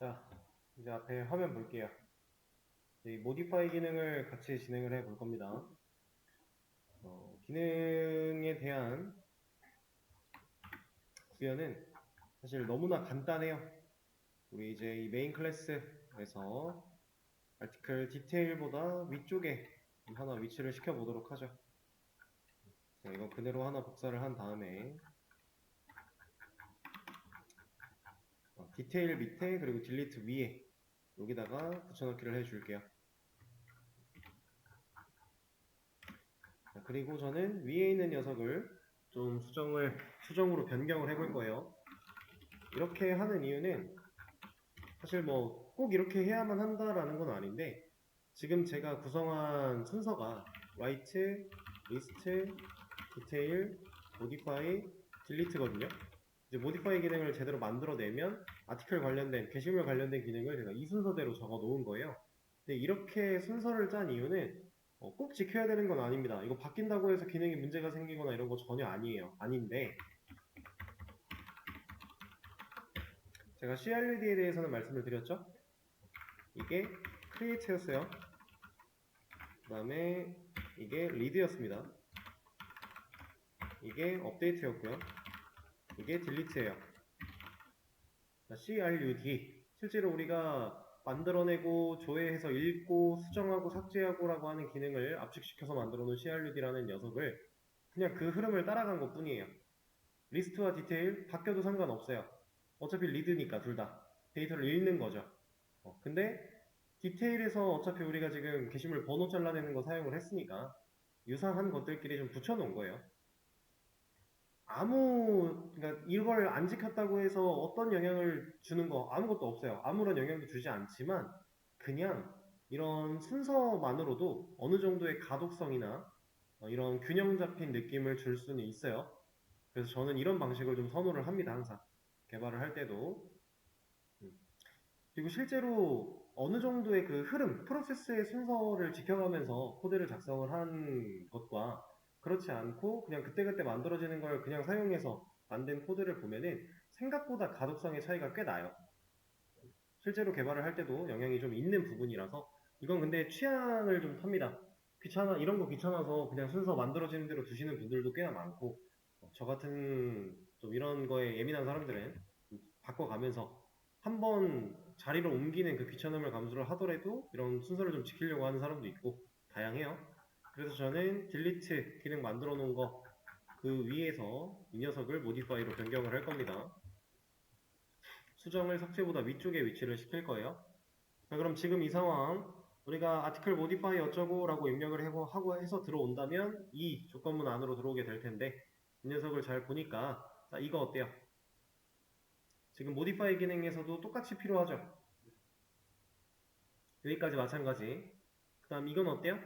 자, 이제 앞에 화면 볼게요. 이 모디파이 기능을 같이 진행을 해 볼 겁니다. 기능에 대한 구현은 사실 너무나 간단해요. 우리 이제 이 메인 클래스에서 아티클 디테일보다 위쪽에 하나 위치를 시켜 보도록 하죠. 자, 이거 그대로 하나 복사를 한 다음에 디테일 밑에 그리고 딜리트 위에 여기다가 붙여넣기를 해 줄게요. 그리고 저는 위에 있는 녀석을 좀 수정으로 변경을 해볼 거예요. 이렇게 하는 이유는 사실 뭐 꼭 이렇게 해야만 한다라는 건 아닌데, 지금 제가 구성한 순서가 write, list, detail, modify, delete거든요. 이제 modify 기능을 제대로 만들어내면 아티클 관련된, 게시물 관련된 기능을 제가 이 순서대로 적어 놓은 거예요. 근데 이렇게 순서를 짠 이유는 꼭 지켜야 되는 건 아닙니다. 이거 바뀐다고 해서 기능이 문제가 생기거나 이런 거 전혀 아니에요. 아닌데, 제가 CRUD에 대해서는 말씀을 드렸죠? 이게 create였어요. 그 다음에 이게 read였습니다. 이게 update였고요. 이게 delete예요. CRUD, 실제로 우리가 만들어내고 조회해서 읽고 수정하고 삭제하고 라고 하는 기능을 압축시켜서 만들어 놓은 CRUD라는 녀석을 그냥 그 흐름을 따라간 것 뿐이에요. 리스트와 디테일 바뀌어도 상관없어요. 어차피 리드니까 둘 다 데이터를 읽는 거죠. 근데 디테일에서 어차피 우리가 지금 게시물 번호 잘라내는 거 사용을 했으니까 유사한 것들끼리 좀 붙여놓은 거예요. 그러니까 이걸 안 지켰다고 해서 어떤 영향을 주는 거 아무것도 없어요. 아무런 영향도 주지 않지만 그냥 이런 순서만으로도 어느 정도의 가독성이나 이런 균형 잡힌 느낌을 줄 수는 있어요. 그래서 저는 이런 방식을 좀 선호를 합니다. 항상 개발을 할 때도. 그리고 실제로 어느 정도의 그 흐름, 프로세스의 순서를 지켜가면서 코드를 작성을 한 것과 그렇지 않고 그냥 그때그때 만들어지는 걸 그냥 사용해서 만든 코드를 보면은 생각보다 가독성의 차이가 꽤 나요. 실제로 개발을 할 때도 영향이 좀 있는 부분이라서 이건 근데 취향을 좀 탑니다. 이런 거 귀찮아서 그냥 순서 만들어지는 대로 두시는 분들도 꽤나 많고, 저 같은 좀 이런 거에 예민한 사람들은 바꿔가면서 한번 자리를 옮기는 그 귀찮음을 감수를 하더라도 이런 순서를 좀 지키려고 하는 사람도 있고 다양해요. 그래서 저는 딜리트 기능 만들어 놓은 거 그 위에서 이 녀석을 모디파이로 변경을 할 겁니다. 수정을 삭제보다 위쪽에 위치를 시킬 거예요. 자, 그럼 지금 이 상황 우리가 아티클 모디파이 어쩌고 라고 입력을 하고 해서 들어온다면 이 조건문 안으로 들어오게 될 텐데, 이 녀석을 잘 보니까 자, 이거 어때요? 지금 모디파이 기능에서도 똑같이 필요하죠. 여기까지 마찬가지. 그 다음 이건 어때요?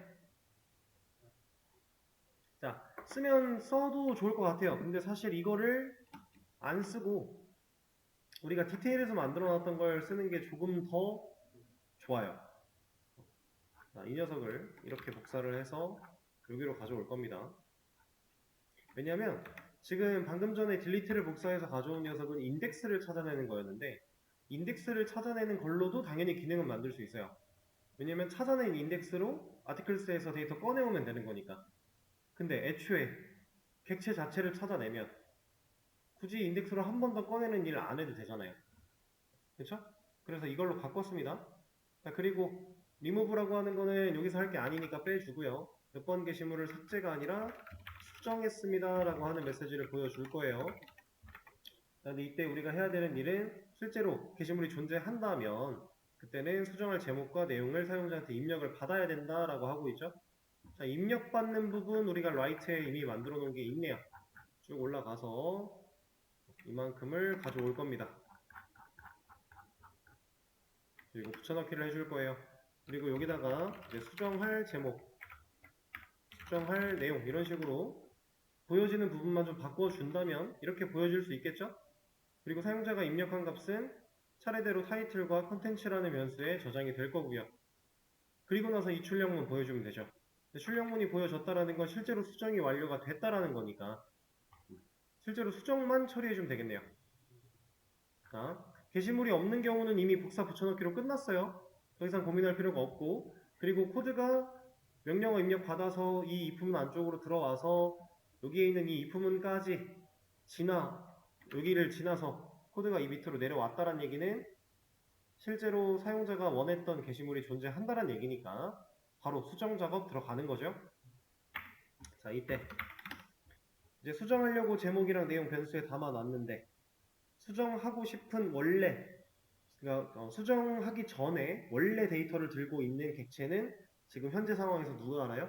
자, 써도 좋을 것 같아요. 근데 사실 이거를 안 쓰고 우리가 디테일에서 만들어 놨던 걸 쓰는 게 조금 더 좋아요. 자, 이 녀석을 이렇게 복사를 해서 여기로 가져올 겁니다. 왜냐면 지금 방금 전에 딜리트를 복사해서 가져온 녀석은 인덱스를 찾아내는 거였는데, 인덱스를 찾아내는 걸로도 당연히 기능은 만들 수 있어요. 왜냐면 찾아낸 인덱스로 아티클스에서 데이터 꺼내오면 되는 거니까. 근데 애초에 객체 자체를 찾아내면 굳이 인덱스로 한 번 더 꺼내는 일 안 해도 되잖아요. 그쵸? 그래서 이걸로 바꿨습니다. 자, 그리고 리무브라고 하는 거는 여기서 할 게 아니니까 빼주고요. 몇 번 게시물을 삭제가 아니라 수정했습니다 라고 하는 메시지를 보여줄 거예요. 근데 이때 우리가 해야 되는 일은 실제로 게시물이 존재한다면 그때는 수정할 제목과 내용을 사용자한테 입력을 받아야 된다라고 하고 있죠. 자, 입력받는 부분 우리가 라이트에 이미 만들어 놓은 게 있네요. 쭉 올라가서 이만큼을 가져올 겁니다. 그리고 붙여넣기를 해줄 거예요. 그리고 여기다가 이제 수정할 제목, 수정할 내용 이런 식으로 보여지는 부분만 좀 바꿔준다면 이렇게 보여줄 수 있겠죠? 그리고 사용자가 입력한 값은 차례대로 타이틀과 컨텐츠라는 변수에 저장이 될 거고요. 그리고 나서 이 출력문 보여주면 되죠. 출력문이 보여졌다라는 건 실제로 수정이 완료가 됐다라는 거니까 실제로 수정만 처리해주면 되겠네요. 자, 게시물이 없는 경우는 이미 복사 붙여넣기로 끝났어요. 더 이상 고민할 필요가 없고, 그리고 코드가 명령어 입력 받아서 이 if문 안쪽으로 들어와서 여기에 있는 이 if문까지 여기를 지나서 코드가 이 밑으로 내려왔다는 얘기는 실제로 사용자가 원했던 게시물이 존재한다는 얘기니까 바로 수정 작업 들어가는 거죠. 자, 이때 이제 수정하려고 제목이랑 내용 변수에 담아놨는데 수정하고 싶은 그러니까 수정하기 전에 원래 데이터를 들고 있는 객체는 지금 현재 상황에서 누가 알아요?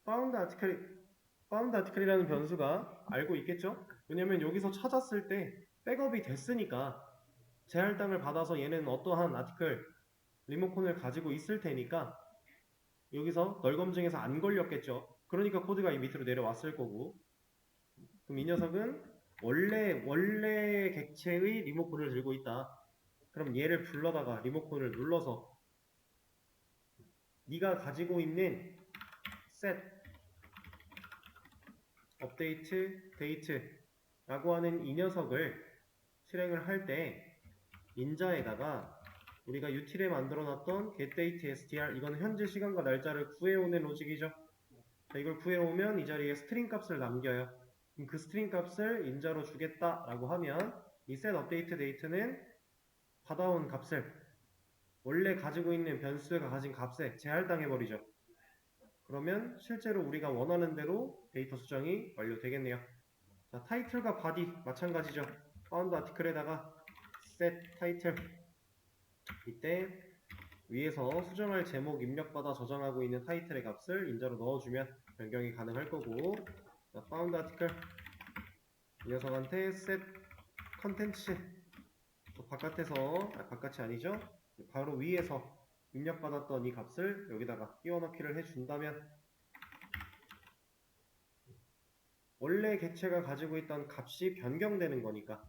found article이라는 변수가 알고 있겠죠? 왜냐면 여기서 찾았을 때 백업이 됐으니까 재할당을 받아서 얘는 어떠한 아티클 리모컨을 가지고 있을 테니까 여기서 널 검증해서 안 걸렸겠죠. 그러니까 코드가 이 밑으로 내려왔을 거고, 그럼 이 녀석은 원래 객체의 리모컨을 들고 있다. 그럼 얘를 불러다가 리모컨을 눌러서 네가 가지고 있는 set update date라고 하는 이 녀석을 실행을 할 때 인자에다가 우리가 util에 만들어놨던 getDateStr, 이건 현재 시간과 날짜를 구해오는 로직이죠. 자, 이걸 구해오면 이 자리에 스트링 값을 남겨요. 그럼 그 스트링 값을 인자로 주겠다라고 하면 이 setUpdateDate는 받아온 값을 원래 가지고 있는 변수가 가진 값에 재할당해버리죠. 그러면 실제로 우리가 원하는 대로 데이터 수정이 완료되겠네요. 자, 타이틀과 바디 마찬가지죠. found article에다가 set title, 이때 위에서 수정할 제목 입력받아 저장하고 있는 타이틀의 값을 인자로 넣어주면 변경이 가능할 거고, 자, found article 이 녀석한테 set 컨텐츠 바깥이 아니죠? 바로 위에서 입력받았던 이 값을 여기다가 끼워넣기를 해준다면 원래 객체가 가지고 있던 값이 변경되는 거니까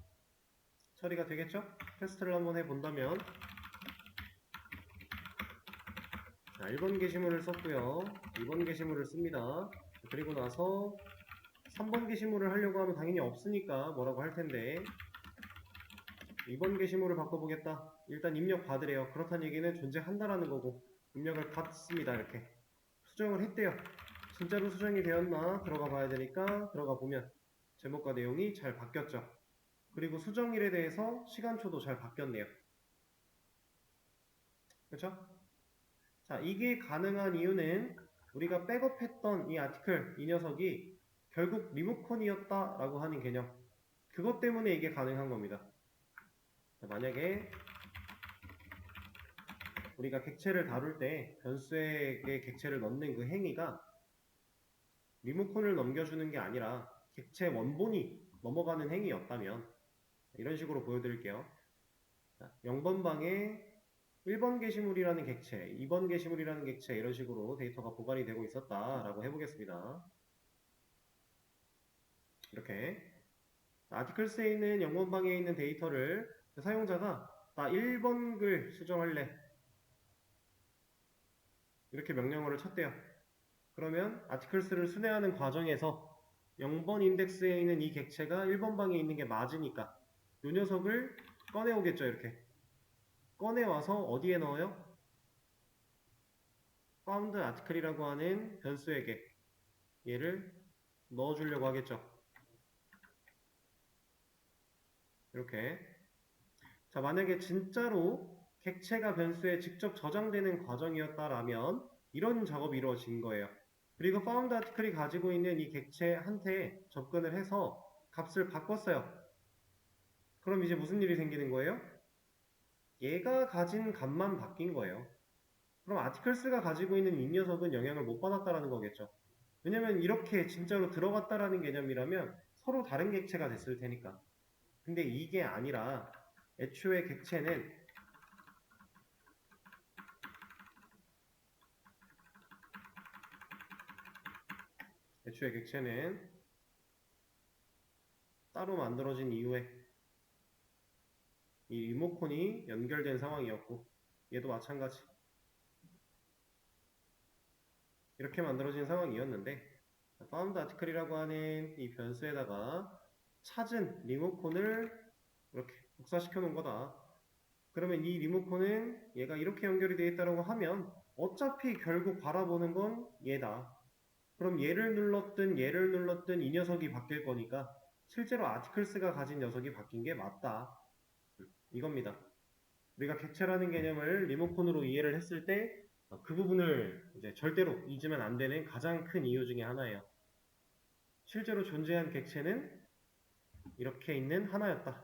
처리가 되겠죠? 테스트를 한번 해본다면, 자, 1번 게시물을 썼고요. 2번 게시물을 씁니다. 그리고 나서 3번 게시물을 하려고 하면 당연히 없으니까 뭐라고 할 텐데 2번 게시물을 바꿔보겠다. 일단 입력 받으래요. 그렇다는 얘기는 존재한다라는 거고 입력을 받습니다. 이렇게 수정을 했대요. 진짜로 수정이 되었나 들어가 봐야 되니까 들어가 보면 제목과 내용이 잘 바뀌었죠. 그리고 수정일에 대해서 시간초도 잘 바뀌었네요. 그렇죠? 자, 이게 가능한 이유는 우리가 백업했던 이 아티클, 이 녀석이 결국 리모컨이었다라고 하는 개념, 그것 때문에 이게 가능한 겁니다. 자, 만약에 우리가 객체를 다룰 때 변수에게 객체를 넣는 그 행위가 리모컨을 넘겨주는 게 아니라 객체 원본이 넘어가는 행위였다면 이런 식으로 보여드릴게요. 자, 0번 방에 1번 게시물이라는 객체, 2번 게시물이라는 객체, 이런 식으로 데이터가 보관이 되고 있었다라고 해보겠습니다. 이렇게 아티클스에 있는 0번 방에 있는 데이터를 사용자가 나 1번 글 수정할래, 이렇게 명령어를 쳤대요. 그러면 아티클스를 순회하는 과정에서 0번 인덱스에 있는 이 객체가 1번 방에 있는 게 맞으니까 이 녀석을 꺼내오겠죠. 이렇게 꺼내와서 어디에 넣어요? found article이라고 하는 변수에게 얘를 넣어주려고 하겠죠. 이렇게. 자, 만약에 진짜로 객체가 변수에 직접 저장되는 과정이었다라면 이런 작업이 이루어진 거예요. 그리고 found article이 가지고 있는 이 객체한테 접근을 해서 값을 바꿨어요. 그럼 이제 무슨 일이 생기는 거예요? 얘가 가진 값만 바뀐 거예요. 그럼 아티클스가 가지고 있는 이 녀석은 영향을 못 받았다라는 거겠죠. 왜냐면 이렇게 진짜로 들어갔다라는 개념이라면 서로 다른 객체가 됐을 테니까. 근데 이게 아니라 애초에 객체는 따로 만들어진 이후에 이 리모컨이 연결된 상황이었고 얘도 마찬가지 이렇게 만들어진 상황이었는데 found article이라고 하는 이 변수에다가 찾은 리모컨을 이렇게 복사시켜 놓은 거다. 그러면 이 리모컨은 얘가 이렇게 연결이 되어 있다고 하면 어차피 결국 바라보는 건 얘다. 그럼 얘를 눌렀든 이 녀석이 바뀔 거니까 실제로 아티클스가 가진 녀석이 바뀐 게 맞다. 이겁니다. 우리가 객체라는 개념을 리모컨으로 이해를 했을 때 그 부분을 이제 절대로 잊으면 안 되는 가장 큰 이유 중에 하나예요. 실제로 존재한 객체는 이렇게 있는 하나였다.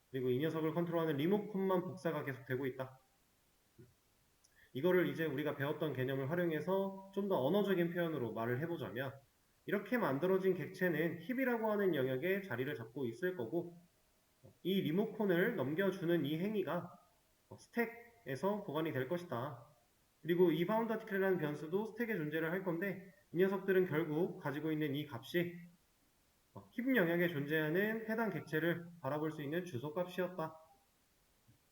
그리고 이 녀석을 컨트롤하는 리모컨만 복사가 계속되고 있다. 이거를 이제 우리가 배웠던 개념을 활용해서 좀 더 언어적인 표현으로 말을 해보자면 이렇게 만들어진 객체는 힙이라고 하는 영역에 자리를 잡고 있을 거고 이 리모컨을 넘겨주는 이 행위가 스택에서 보관이 될 것이다. 그리고 이 바운드 아티클이라는 변수도 스택에 존재를 할 건데 이 녀석들은 결국 가지고 있는 이 값이 힙 영역에 존재하는 해당 객체를 바라볼 수 있는 주소값이었다.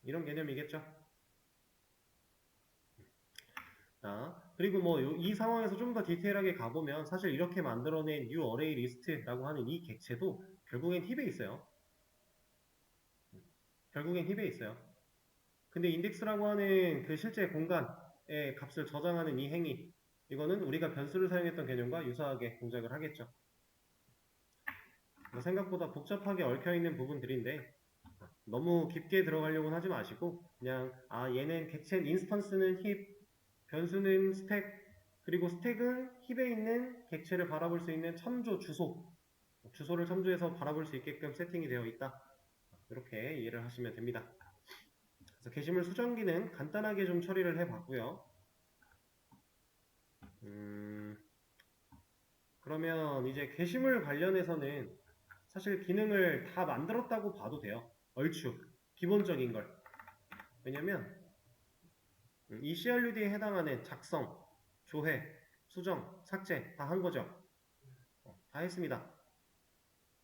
이런 개념이겠죠. 자, 그리고 뭐 이 상황에서 좀 더 디테일하게 가보면 사실 이렇게 만들어낸 new array list라고 하는 이 객체도 결국엔 힙에 있어요. 결국엔 힙에 있어요. 근데 인덱스라고 하는 그 실제 공간의 값을 저장하는 이 행위, 이거는 우리가 변수를 사용했던 개념과 유사하게 동작을 하겠죠. 생각보다 복잡하게 얽혀있는 부분들인데 너무 깊게 들어가려고는 하지 마시고 그냥 얘는 객체 인스턴스는 힙, 변수는 스택, 그리고 스택은 힙에 있는 객체를 바라볼 수 있는 첨조 주소를 첨조해서 바라볼 수 있게끔 세팅이 되어 있다. 이렇게 이해를 하시면 됩니다. 그래서 게시물 수정기는 간단하게 좀 처리를 해봤고요. 그러면 이제 게시물 관련해서는 사실 기능을 다 만들었다고 봐도 돼요. 얼추 기본적인 걸. 왜냐면 이 CRUD에 해당하는 작성, 조회, 수정, 삭제 다 한 거죠. 다 했습니다.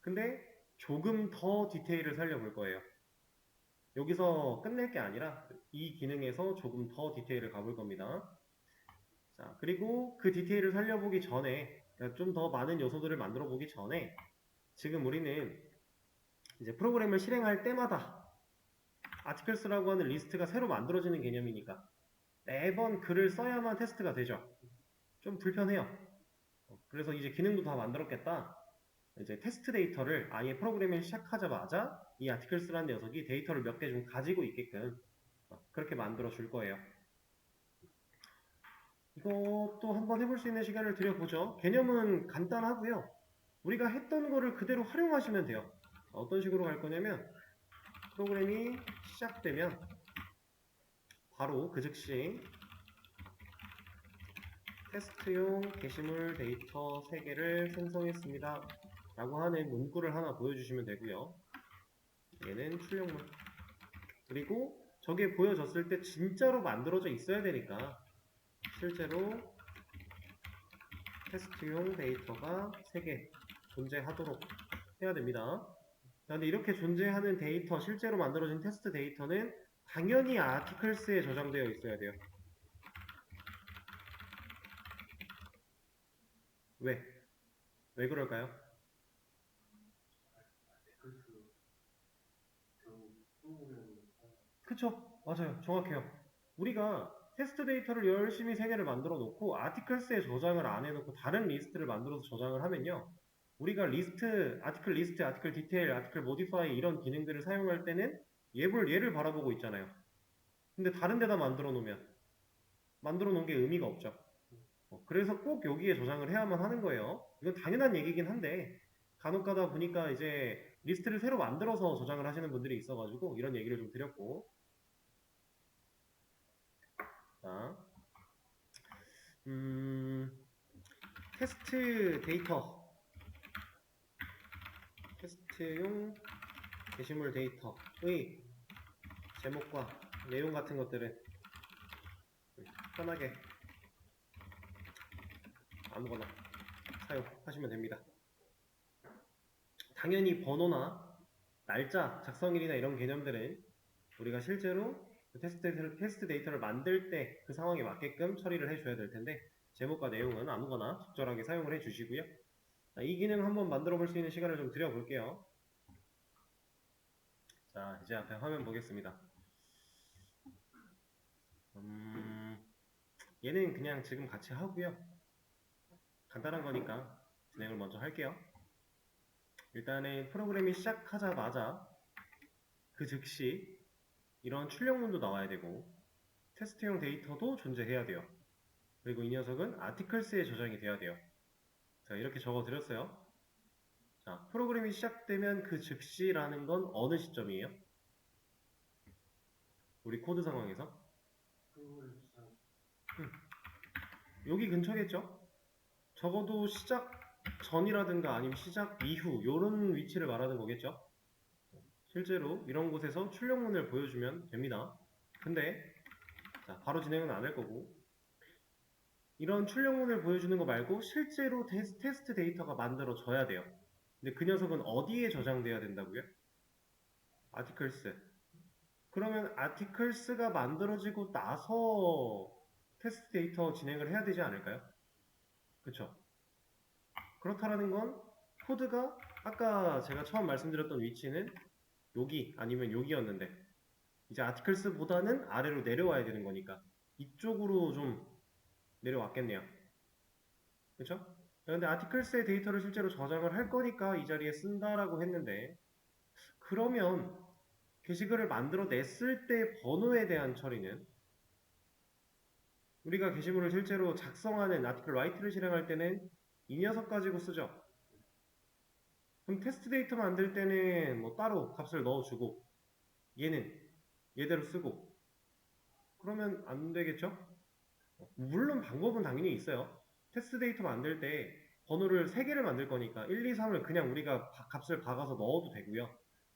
근데 조금 더 디테일을 살려볼 거예요. 여기서 끝낼 게 아니라 이 기능에서 조금 더 디테일을 가볼 겁니다. 자, 그리고 그 디테일을 살려보기 전에 좀 더 많은 요소들을 만들어 보기 전에 지금 우리는 이제 프로그램을 실행할 때마다 아티클스라고 하는 리스트가 새로 만들어지는 개념이니까 매번 글을 써야만 테스트가 되죠. 좀 불편해요. 그래서 이제 기능도 다 만들었겠다. 이제 테스트 데이터를 아예 프로그래밍을 시작하자마자 이 아티클스라는 녀석이 데이터를 몇 개 좀 가지고 있게끔 그렇게 만들어 줄 거예요. 이것도 한번 해볼 수 있는 시간을 드려보죠. 개념은 간단하고요. 우리가 했던 거를 그대로 활용하시면 돼요. 어떤 식으로 갈 거냐면 프로그램이 시작되면 바로 그 즉시 테스트용 게시물 데이터 3개를 생성했습니다 라고 하는 문구를 하나 보여주시면 되고요. 얘는 출력문. 그리고 저게 보여졌을 때 진짜로 만들어져 있어야 되니까 실제로 테스트용 데이터가 3개 존재하도록 해야 됩니다. 근데 이렇게 존재하는 데이터, 실제로 만들어진 테스트 데이터는 당연히 아티클스에 저장되어 있어야 돼요. 왜? 왜 그럴까요? 그쵸? 맞아요. 정확해요. 우리가 테스트 데이터를 열심히 3개를 만들어 놓고 아티클스에 저장을 안 해놓고 다른 리스트를 만들어서 저장을 하면요. 우리가 리스트, 아티클 리스트, 아티클 디테일, 아티클 모디파이 이런 기능들을 사용할 때는 얘를 바라보고 있잖아요. 근데 다른 데다 만들어 놓으면 만들어 놓은 게 의미가 없죠. 그래서 꼭 여기에 저장을 해야만 하는 거예요. 이건 당연한 얘기긴 한데 간혹 가다 보니까 이제 리스트를 새로 만들어서 저장을 하시는 분들이 있어가지고 이런 얘기를 좀 드렸고. 자, 테스트 데이터, 테스트용 게시물 데이터의 제목과 내용 같은 것들은 편하게 아무거나 사용하시면 됩니다. 당연히 번호나 날짜, 작성일이나 이런 개념들은 우리가 실제로 테스트 데이터를 만들 때 그 상황에 맞게끔 처리를 해줘야 될 텐데 제목과 내용은 아무거나 적절하게 사용을 해주시고요. 이 기능 한번 만들어 볼 수 있는 시간을 좀 드려볼게요. 자, 이제 앞에 화면 보겠습니다. 얘는 그냥 지금 같이 하고요. 간단한 거니까 진행을 먼저 할게요. 일단은 프로그램이 시작하자마자 그 즉시 이런 출력문도 나와야 되고 테스트용 데이터도 존재해야 돼요. 그리고 이 녀석은 아티클스에 저장이 돼야 돼요. 자, 이렇게 적어 드렸어요. 자, 프로그램이 시작되면 그 즉시라는 건 어느 시점이에요? 우리 코드 상황에서? 여기 근처겠죠? 적어도 시작 전이라든가 아니면 시작 이후 요런 위치를 말하는 거겠죠? 실제로 이런 곳에서 출력문을 보여주면 됩니다. 근데 자, 바로 진행은 안 할 거고 이런 출력문을 보여주는 거 말고 실제로 테스트 데이터가 만들어져야 돼요. 근데 그 녀석은 어디에 저장돼야 된다고요? 아티클스. 그러면 아티클스가 만들어지고 나서 테스트 데이터 진행을 해야 되지 않을까요? 그쵸? 그렇다라는 건 코드가 아까 제가 처음 말씀드렸던 위치는 여기 아니면 여기였는데 이제 아티클스보다는 아래로 내려와야 되는 거니까 이쪽으로 좀 내려왔겠네요. 그쵸? 그런데 아티클스의 데이터를 실제로 저장을 할 거니까 이 자리에 쓴다라고 했는데 그러면 게시글을 만들어 냈을 때 번호에 대한 처리는 우리가 게시물을 실제로 작성하는 아티클 라이트를 실행할 때는 이 녀석 가지고 쓰죠. 그럼 테스트 데이터 만들 때는 뭐 따로 값을 넣어주고 얘는 얘대로 쓰고 그러면 안 되겠죠? 물론 방법은 당연히 있어요. 테스트 데이터 만들 때 번호를 3개를 만들 거니까 1, 2, 3을 그냥 우리가 값을 박아서 넣어도 되고요.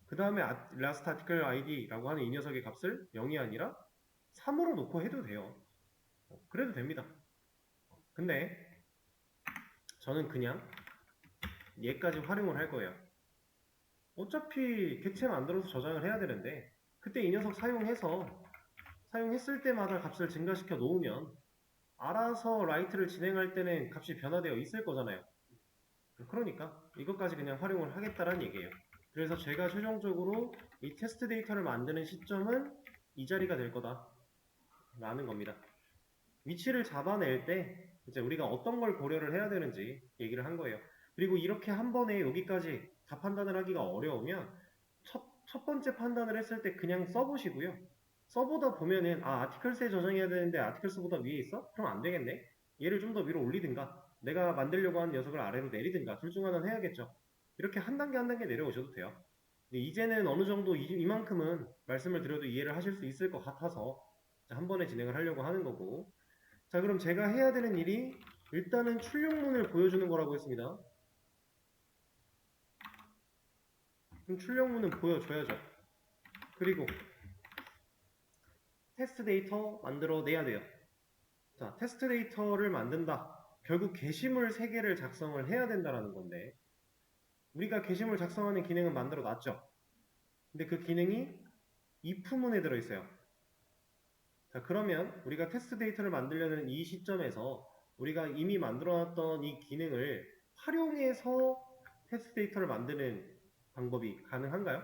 그 다음에 last article id라고 하는 이 녀석의 값을 0이 아니라 3으로 놓고 해도 돼요. 그래도 됩니다. 근데 저는 그냥 얘까지 활용을 할 거예요. 어차피 객체 만들어서 저장을 해야 되는데 그때 이 녀석 사용했을 때마다 값을 증가시켜 놓으면 알아서 라이트를 진행할 때는 값이 변화되어 있을 거잖아요. 그러니까 이것까지 그냥 활용을 하겠다라는 얘기예요. 그래서 제가 최종적으로 이 테스트 데이터를 만드는 시점은 이 자리가 될 거다 라는 겁니다. 위치를 잡아낼 때 이제 우리가 어떤 걸 고려를 해야 되는지 얘기를 한 거예요. 그리고 이렇게 한 번에 여기까지 다 판단을 하기가 어려우면 첫 번째 판단을 했을 때 그냥 써보시고요. 써보다 보면은 아티클스에 저장해야 되는데 아티클스보다 위에 있어? 그럼 안 되겠네. 얘를 좀 더 위로 올리든가 내가 만들려고 하는 녀석을 아래로 내리든가 둘 중 하나는 해야겠죠. 이렇게 한 단계 한 단계 내려오셔도 돼요. 이제는 어느 정도 이만큼은 말씀을 드려도 이해를 하실 수 있을 것 같아서 한 번에 진행을 하려고 하는 거고 자, 그럼 제가 해야 되는 일이 일단은 출력문을 보여주는 거라고 했습니다. 그럼 출력문은 보여줘야죠. 그리고 테스트 데이터 만들어내야 돼요. 자, 테스트 데이터를 만든다. 결국 게시물 3개를 작성을 해야 된다는 건데 우리가 게시물 작성하는 기능은 만들어 놨죠. 근데 그 기능이 if문에 들어있어요. 자, 그러면 우리가 테스트 데이터를 만들려는 이 시점에서 우리가 이미 만들어놨던 이 기능을 활용해서 테스트 데이터를 만드는 방법이 가능한가요?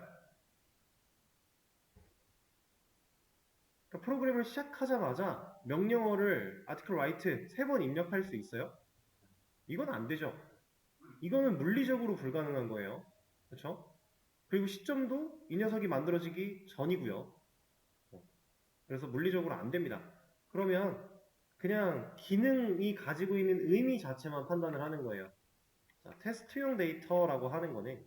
그러니까 프로그램을 시작하자마자 명령어를 article write 3번 입력할 수 있어요? 이건 안 되죠. 이거는 물리적으로 불가능한 거예요. 그렇죠? 그리고 시점도 이 녀석이 만들어지기 전이고요. 그래서 물리적으로 안 됩니다. 그러면 그냥 기능이 가지고 있는 의미 자체만 판단을 하는 거예요. 자, 테스트용 데이터라고 하는 거는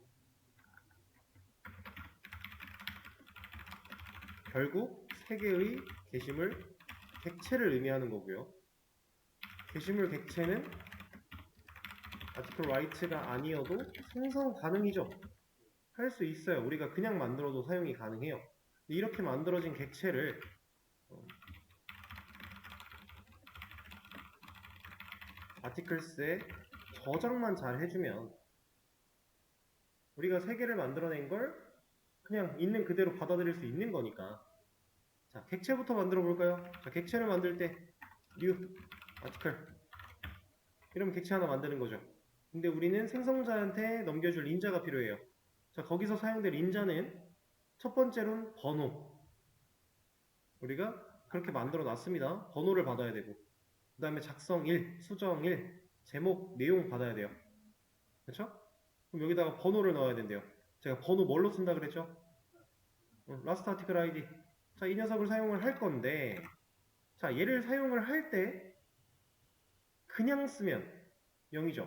결국 3개의 게시물 객체를 의미하는 거고요. 게시물 객체는 article write가 아니어도 생성 가능이죠. 할 수 있어요. 우리가 그냥 만들어도 사용이 가능해요. 이렇게 만들어진 객체를 아티클스에 저장만 잘 해주면 우리가 3개를 만들어낸 걸 그냥 있는 그대로 받아들일 수 있는 거니까 자, 객체부터 만들어 볼까요? 자, 객체를 만들 때 new article 이러면 객체 하나 만드는 거죠. 근데 우리는 생성자한테 넘겨줄 인자가 필요해요. 자, 거기서 사용될 인자는 첫 번째로는 번호. 우리가 그렇게 만들어 놨습니다. 번호를 받아야 되고, 그 다음에 작성 1, 수정 1, 제목, 내용 받아야 돼요. 그렇죠? 그럼 여기다가 번호를 넣어야 된대요. 제가 번호 뭘로 쓴다 그랬죠? 라스트 아티클 아이디. 자, 이 녀석을 사용을 할 건데, 자, 얘를 사용을 할 때 그냥 쓰면 0이죠.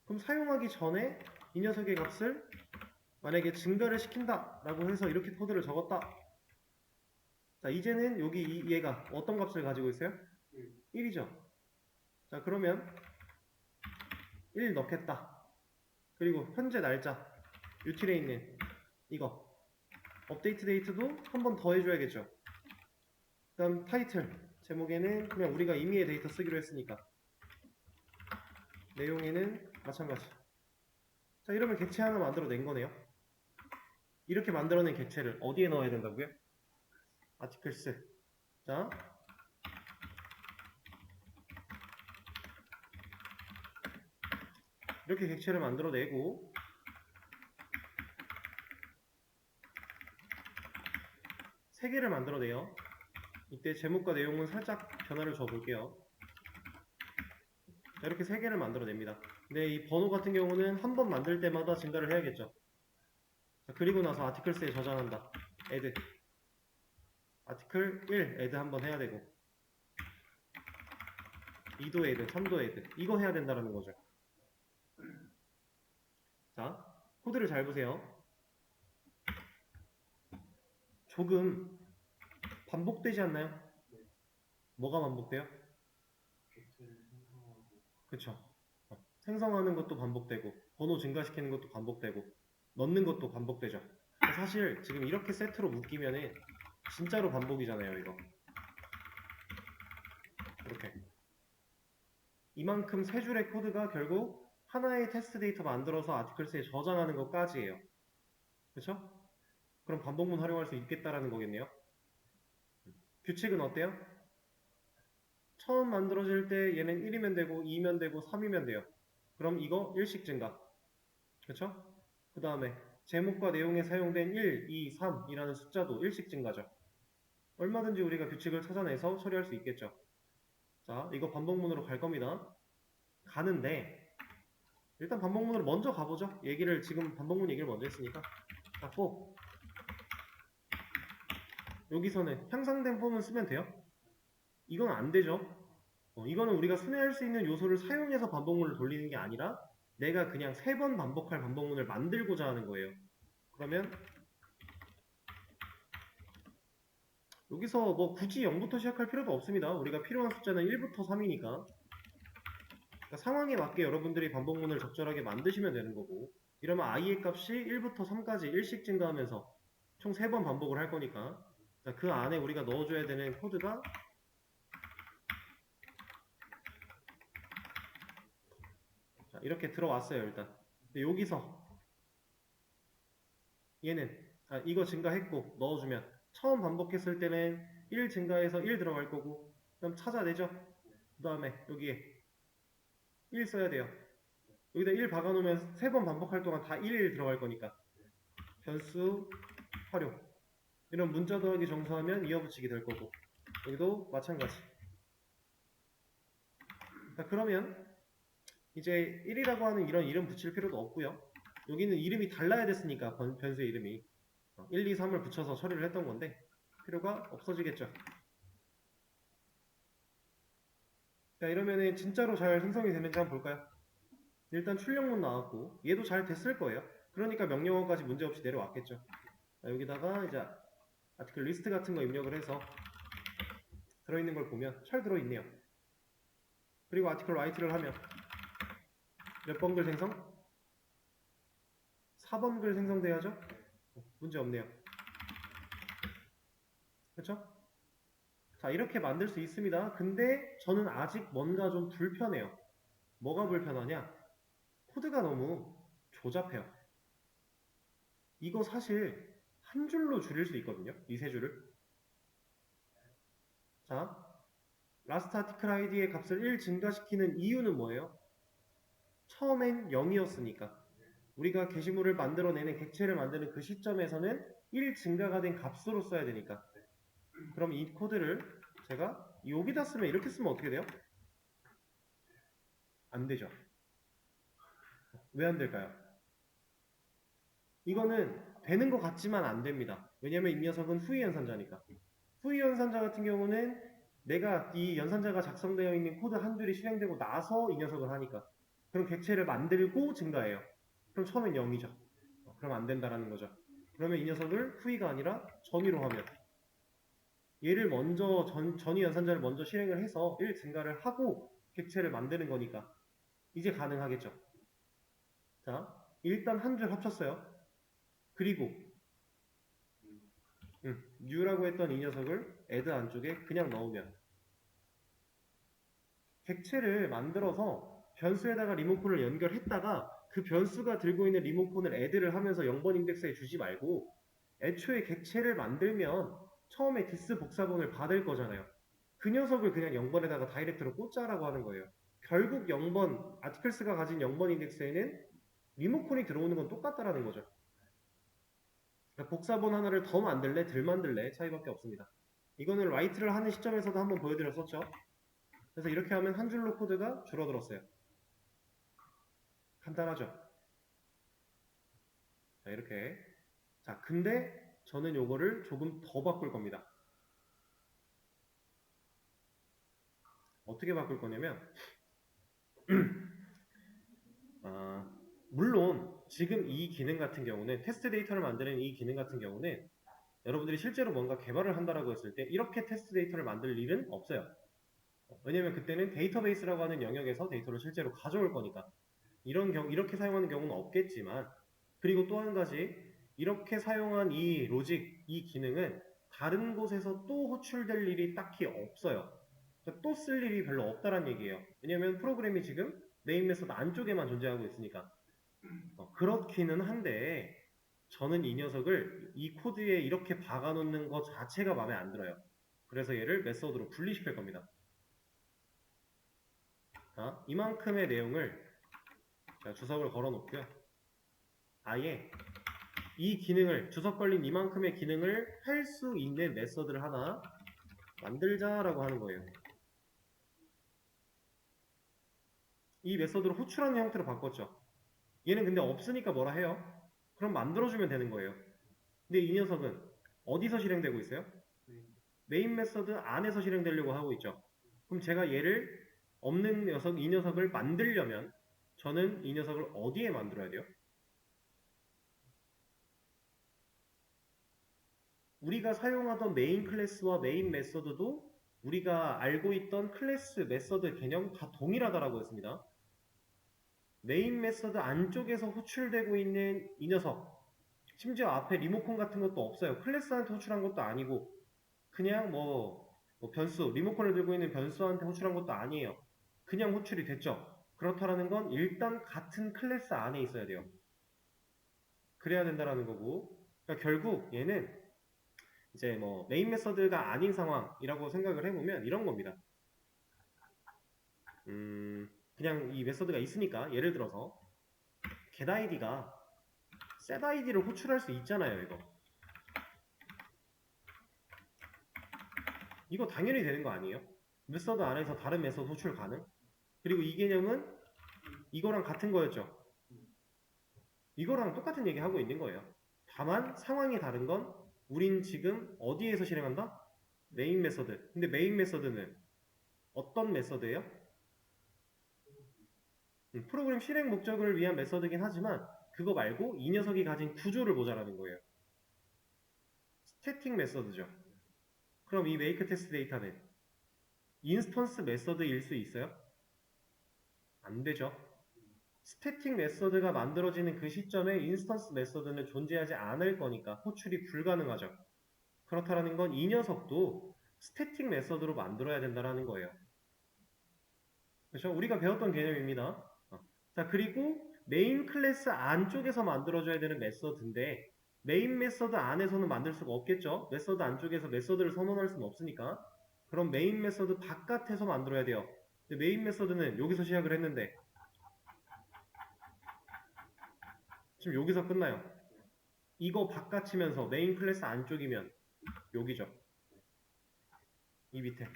그럼 사용하기 전에 이 녀석의 값을 만약에 증가를 시킨다 라고 해서 이렇게 코드를 적었다. 자, 이제는 여기 얘가 어떤 값을 가지고 있어요? 1이죠. 자, 그러면 1 넣겠다. 그리고 현재 날짜 유틸에 있는 이거 업데이트 데이트도 한 번 더 해줘야겠죠. 그 다음 타이틀 제목에는 그냥 우리가 임의의 데이터 쓰기로 했으니까 내용에는 마찬가지. 자, 이러면 객체 하나 만들어낸 거네요. 이렇게 만들어낸 객체를 어디에 넣어야 된다고요? 아티클스. 자, 이렇게 객체를 만들어내고 세 개를 만들어내요. 이때 제목과 내용은 살짝 변화를 줘볼게요. 이렇게 세 개를 만들어냅니다. 근데 이 번호 같은 경우는 한 번 만들 때마다 증가를 해야겠죠. 자, 그리고 나서 아티클스에 저장한다. add 아티클 1 add 한번 해야 되고 2도 add, 3도 add 이거 해야 된다는 거죠. 자, 코드를 잘 보세요. 조금 반복되지 않나요? 뭐가 반복돼요? 그쵸. 생성하는 것도 반복되고 번호 증가시키는 것도 반복되고 넣는 것도 반복되죠. 사실 지금 이렇게 세트로 묶이면은 진짜로 반복이잖아요. 이거 이렇게 이만큼 세 줄의 코드가 결국 하나의 테스트 데이터 만들어서 아티클스에 저장하는 것까지예요. 그쵸? 그럼 반복문 활용할 수 있겠다라는 거겠네요. 규칙은 어때요? 처음 만들어질 때 얘는 1이면 되고 2면 되고 3이면 돼요. 그럼 이거 1씩 증가. 그쵸? 그 다음에 제목과 내용에 사용된 1, 2, 3이라는 숫자도 1씩 증가죠. 얼마든지 우리가 규칙을 찾아내서 처리할 수 있겠죠. 자, 이거 반복문으로 갈 겁니다. 가는데 일단 반복문으로 먼저 가보죠. 얘기를 지금 반복문 얘기를 먼저 했으니까. 자, for 여기서는 향상된 폼은 쓰면 돼요? 이건 안 되죠. 이거는 우리가 순회할 수 있는 요소를 사용해서 반복문을 돌리는 게 아니라 내가 그냥 3번 반복할 반복문을 만들고자 하는 거예요. 그러면 여기서 뭐 굳이 0부터 시작할 필요도 없습니다. 우리가 필요한 숫자는 1부터 3이니까. 그러니까 상황에 맞게 여러분들이 반복문을 적절하게 만드시면 되는 거고, 이러면 i의 값이 1부터 3까지 1씩 증가하면서 총 3번 반복을 할 거니까 그 안에 우리가 넣어줘야 되는 코드가 자, 이렇게 들어왔어요. 일단 근데 여기서 얘는 이거 증가했고 넣어주면 처음 반복했을 때는 1 증가해서 1 들어갈 거고 그럼 찾아내죠. 그 다음에 여기에 1 써야 돼요. 여기다 1 박아놓으면 3번 반복할 동안 다 1 들어갈 거니까 변수 활용 이런 문자 더하기 정수하면 이어붙이기 될 거고 여기도 마찬가지. 자, 그러면 이제 1이라고 하는 이런 이름 붙일 필요도 없고요. 여기는 이름이 달라야 됐으니까 변수의 이름이 1, 2, 3을 붙여서 처리를 했던 건데 필요가 없어지겠죠. 자, 이러면은 진짜로 잘 생성이 되는지 한번 볼까요? 일단 출력문 나왔고 얘도 잘 됐을 거예요. 그러니까 명령어까지 문제없이 내려왔겠죠. 자, 여기다가 이제 아티클 리스트 같은 거 입력을 해서 들어있는 걸 보면 잘 들어있네요. 그리고 아티클 라이트를 하면 몇 번 글 생성? 4번 글 생성돼야죠? 문제 없네요. 그렇죠? 자, 이렇게 만들 수 있습니다. 근데 저는 아직 뭔가 좀 불편해요. 뭐가 불편하냐? 코드가 너무 조잡해요. 이거 사실 한 줄로 줄일 수 있거든요. 이 세 줄을. 자, 라스트 아티클 아이디의 값을 1 증가시키는 이유는 뭐예요? 처음엔 0이었으니까. 우리가 게시물을 만들어내는 객체를 만드는 그 시점에서는 1 증가가 된 값으로 써야 되니까. 그럼 이 코드를 제가 여기다 쓰면 이렇게 쓰면 어떻게 돼요? 안 되죠. 왜 안 될까요? 이거는 되는 것 같지만 안 됩니다. 왜냐면 이 녀석은 후위 연산자니까. 후위 연산자 같은 경우는 내가 이 연산자가 작성되어 있는 코드 한 줄이 실행되고 나서 이 녀석을 하니까. 그럼 객체를 만들고 증가해요. 그럼 처음엔 0이죠. 그럼 안 된다라는 거죠. 그러면 이 녀석을 후위가 아니라 전위로 하면 얘를 먼저 전위 연산자를 먼저 실행을 해서 1 증가를 하고 객체를 만드는 거니까 이제 가능하겠죠. 자, 일단 한 줄 합쳤어요. 그리고 new라고 했던 이 녀석을 add 안쪽에 그냥 넣으면 객체를 만들어서 변수에다가 리모컨을 연결했다가 그 변수가 들고 있는 리모컨을 add를 하면서 0번 인덱스에 주지 말고 애초에 객체를 만들면 처음에 디스 복사본을 받을 거잖아요. 그 녀석을 그냥 0번에다가 다이렉트로 꽂자라고 하는 거예요. 결국 0번, 아티클스가 가진 0번 인덱스에는 리모컨이 들어오는 건 똑같다라는 거죠. 그러니까 복사본 하나를 더 만들래, 덜 만들래 차이밖에 없습니다. 이거는 라이트를 하는 시점에서도 한번 보여드렸었죠. 그래서 이렇게 하면 한 줄로 코드가 줄어들었어요. 간단하죠? 자, 이렇게. 자, 근데 저는 요거를 조금 더 바꿀 겁니다. 어떻게 바꿀 거냐면 물론 지금 이 기능 같은 경우는 테스트 데이터를 만드는 이 기능 같은 경우는 여러분들이 실제로 뭔가 개발을 한다라고 했을 때 이렇게 테스트 데이터를 만들 일은 없어요. 왜냐면 그때는 데이터베이스라고 하는 영역에서 데이터를 실제로 가져올 거니까 이렇게 사용하는 경우는 없겠지만 그리고 또 한 가지 이렇게 사용한 이 로직, 이 기능은 다른 곳에서 또 호출될 일이 딱히 없어요. 그러니까 또 쓸 일이 별로 없다란 얘기예요. 왜냐면 프로그램이 지금 메인 메서드 안쪽에만 존재하고 있으니까 그렇기는 한데 저는 이 녀석을 이 코드에 이렇게 박아놓는 것 자체가 마음에 안 들어요. 그래서 얘를 메서드로 분리시킬 겁니다. 자, 이만큼의 내용을 주석을 걸어 놓고요. 아예 이 기능을 주석 걸린 이만큼의 기능을 할 수 있는 메서드를 하나 만들자라고 하는 거예요. 이 메서드를 호출하는 형태로 바꿨죠. 얘는 근데 없으니까 뭐라 해요? 그럼 만들어주면 되는 거예요. 근데 이 녀석은 어디서 실행되고 있어요? 메인 메서드 안에서 실행되려고 하고 있죠. 그럼 제가 얘를 없는 녀석, 이 녀석을 만들려면 저는 이 녀석을 어디에 만들어야 돼요? 우리가 사용하던 메인 클래스와 메인 메서드도 우리가 알고 있던 클래스 메서드 개념 다 동일하다라고 했습니다. 메인 메서드 안쪽에서 호출되고 있는 이 녀석 심지어 앞에 리모컨 같은 것도 없어요. 클래스한테 호출한 것도 아니고 그냥 변수 리모컨을 들고 있는 변수한테 호출한 것도 아니에요. 그냥 호출이 됐죠. 그렇다라는 건 일단 같은 클래스 안에 있어야 돼요. 그래야 된다라는 거고 그러니까 결국 얘는 이제 메인 메서드가 아닌 상황이라고 생각을 해보면 이런 겁니다. 그냥 이 메서드가 있으니까 예를 들어서 getID가 setID를 호출할 수 있잖아요. 이거 당연히 되는 거 아니에요? 메서드 안에서 다른 메서드 호출 가능? 그리고 이 개념은 이거랑 같은 거였죠. 이거랑 똑같은 얘기 하고 있는 거예요. 다만 상황이 다른 건 우린 지금 어디에서 실행한다? 메인 메서드. 근데 메인 메서드는 어떤 메서드예요? 프로그램 실행 목적을 위한 메서드긴 하지만 그거 말고 이 녀석이 가진 구조를 보자라는 거예요. 스태틱 메서드죠. 그럼 이 make test 데이터는 인스턴스 메서드일 수 있어요? 안 되죠. 스태틱 메서드가 만들어지는 그 시점에 인스턴스 메서드는 존재하지 않을 거니까 호출이 불가능하죠. 그렇다는 건 이 녀석도 스태틱 메서드로 만들어야 된다는 거예요. 그렇죠? 우리가 배웠던 개념입니다. 자, 그리고 메인 클래스 안쪽에서 만들어줘야 되는 메서드인데 메인 메서드 안에서는 만들 수가 없겠죠? 메서드 안쪽에서 메서드를 선언할 수는 없으니까 그럼 메인 메서드 바깥에서 만들어야 돼요. 근데 메인 메서드는 여기서 시작을 했는데 지금 여기서 끝나요. 이거 바깥이면서 메인 클래스 안쪽이면 여기죠. 이 밑에